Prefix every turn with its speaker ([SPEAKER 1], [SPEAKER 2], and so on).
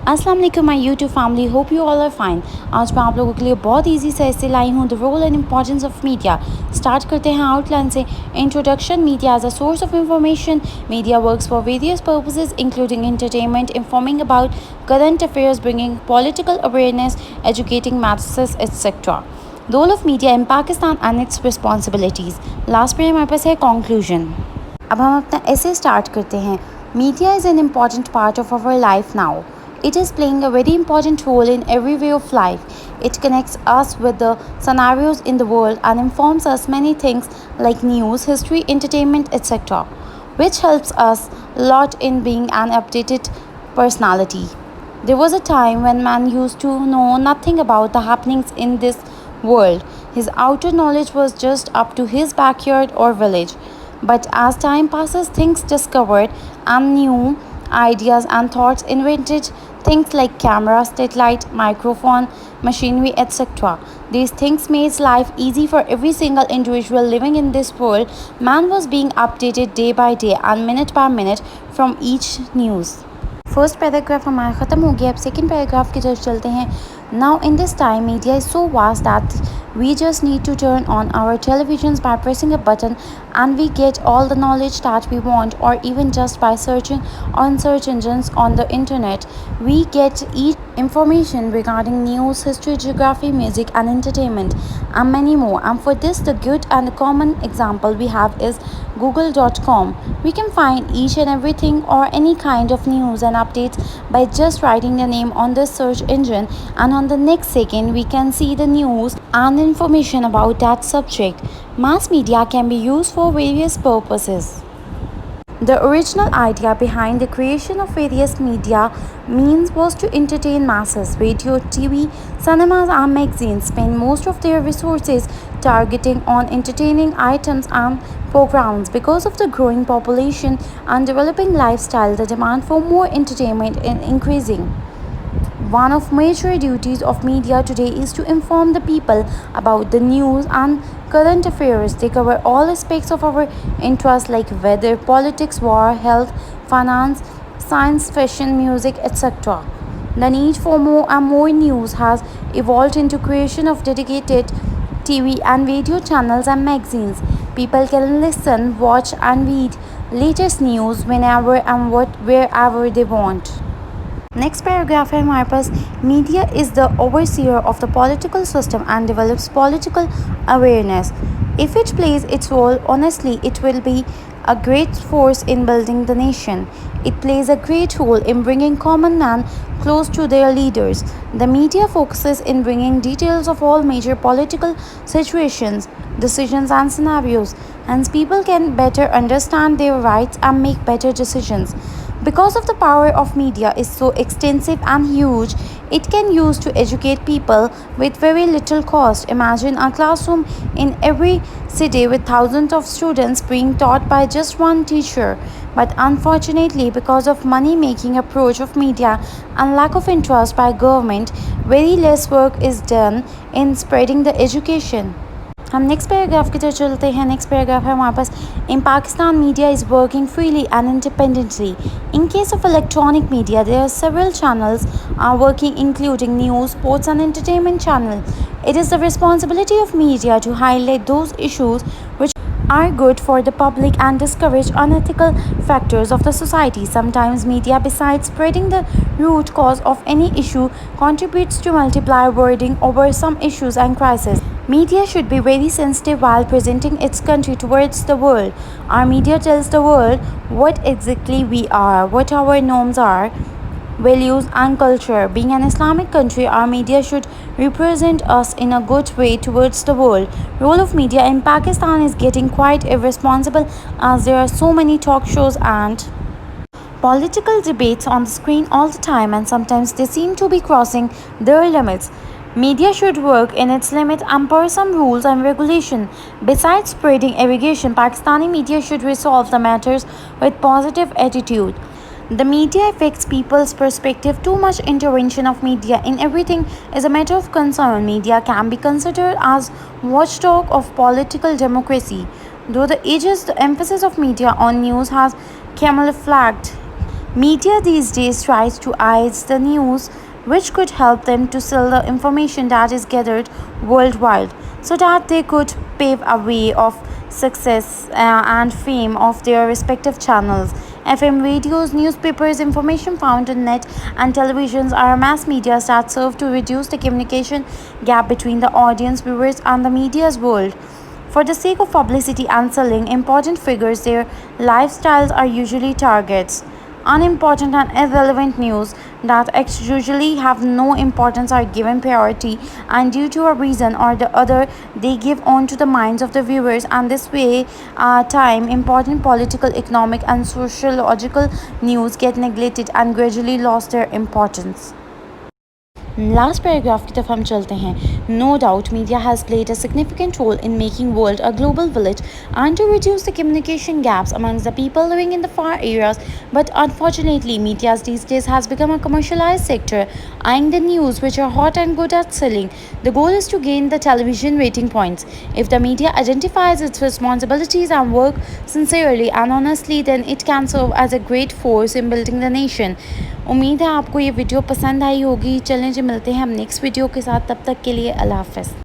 [SPEAKER 1] अस्सलाम वालेकुम my YouTube family, hope you all are fine. आज मैं आप लोगों के लिए बहुत इजी से ऐसे लाई हूँ the role and importance of media. Start करते हैं आउटलाइन से। Introduction. Media as a source of information. Media works for various purposes including entertainment, informing about current affairs, bringing political awareness, educating masses, etc. Role of media in Pakistan and its responsibilities. Last पे हमारे पास है conclusion. अब हम अपना ऐसे start करते हैं। Media is an important part of our life now. It is playing a very important role in every way of life. It connects us with the scenarios in the world and informs us many things like news, history, entertainment, etc., which helps us a lot in being an updated personality. There was a time when man used to know nothing about the happenings in this world. His outer knowledge was just up to his backyard or village. But as time passes, things discovered and new ideas and thoughts invented things like camera, satellite, microphone, machinery, etc. These things made life easy for every single individual living in this world. Man was being updated day by day and minute by minute from each news. First paragraph हमारा ख़त्म हो गया। अब second paragraph की तरफ चलते हैं। Now in this time media is so vast that we just need to turn on our televisions by pressing a button and we get all the knowledge that we want, or even just by searching on search engines on the internet we get each information regarding news, history, geography, music and entertainment and many more. And for this, the good and common example we have is google.com. We can find each and everything or any kind of news and updates by just writing the name on the search engine, and on the next second we can see the news and information about that subject. Mass media can be used for various purposes. The original idea behind the creation of various media means was to entertain masses. Radio, TV, cinemas and magazines spend most of their resources targeting on entertaining items and programs. Because of the growing population and developing lifestyle, the demand for more entertainment is increasing. One of major duties of media today is to inform the people about the news and current affairs. They cover all aspects of our interests like weather, politics, war, health, finance, science, fashion, music, etc. The need for more and more news has evolved into creation of dedicated TV and radio channels and magazines. People can listen, watch and read latest news whenever and wherever they want. Next paragraph है हमारे पास। Media is the overseer of the political system and develops political awareness. If it plays its role honestly, it will be a great force in building the nation. It plays a great role in bringing common man close to their leaders. The media focuses in bringing details of all major political situations, decisions and scenarios, hence people can better understand their rights and make better decisions. Because of the power of media is so extensive and huge, it can use to educate people with very little cost. Imagine a classroom in every city with thousands of students being taught by just one teacher. But unfortunately, because of money-making approach of media and lack of interest by government, very less work is done in spreading the education. हम next paragraph की तरफ चलते हैं। Next paragraph है हमारे पास। In Pakistan media is working freely and independently. In case of electronic media there are several channels are working including news, sports and entertainment channel. It is the responsibility of media to highlight those issues which are good for the public and discourage unethical factors of the society. Sometimes media, besides spreading the root cause of any issue, contributes to multiply wording over some issues and crises. Media should be very sensitive while presenting its country towards the world. Our media tells the world what exactly we are, what our norms are, values and culture. Being an Islamic country, our media should represent us in a good way towards the world. Role of media in Pakistan is getting quite irresponsible as there are so many talk shows and political debates on the screen all the time, and sometimes they seem to be crossing their limits. Media should work in its limit and per some rules and regulation. Besides spreading irrigation, Pakistani media should resolve the matters with positive attitude. The media affects people's perspective. Too much intervention of media in everything is a matter of concern. Media can be considered as watchdog of political democracy. Though the ages, the emphasis of media on news has camouflaged Media these days tries to hide the news which could help them to sell the information that is gathered worldwide so that they could pave a way of success and fame of their respective channels. FM radios, newspapers, information found on net, and televisions are mass media that serve to reduce the communication gap between the audience, viewers, and the media's world. For the sake of publicity and selling important figures, their lifestyles are usually targets. Unimportant and irrelevant news that usually have no importance are given priority, and due to a reason or the other, they give on to the minds of the viewers, and this way, time important political, economic, and sociological news get neglected and gradually lost their importance. Last paragraph की तरफ हम चलते हैं. No doubt media has played a significant role in making world a global village and to reduce the communication gaps amongst the people living in the far areas, but unfortunately media these days has become a commercialized sector, eyeing the news which are hot and good at selling. The goal is to gain the television rating points. If the media identifies its responsibilities and work sincerely and honestly, then it can serve as a great force in building the nation. उम्मीद है आपको ये video पसंद आई होगी. चलें जी, मिलते हैं हम नेक्स्ट वीडियो के साथ. तब तक के लिए अल्लाह हाफ़िज़.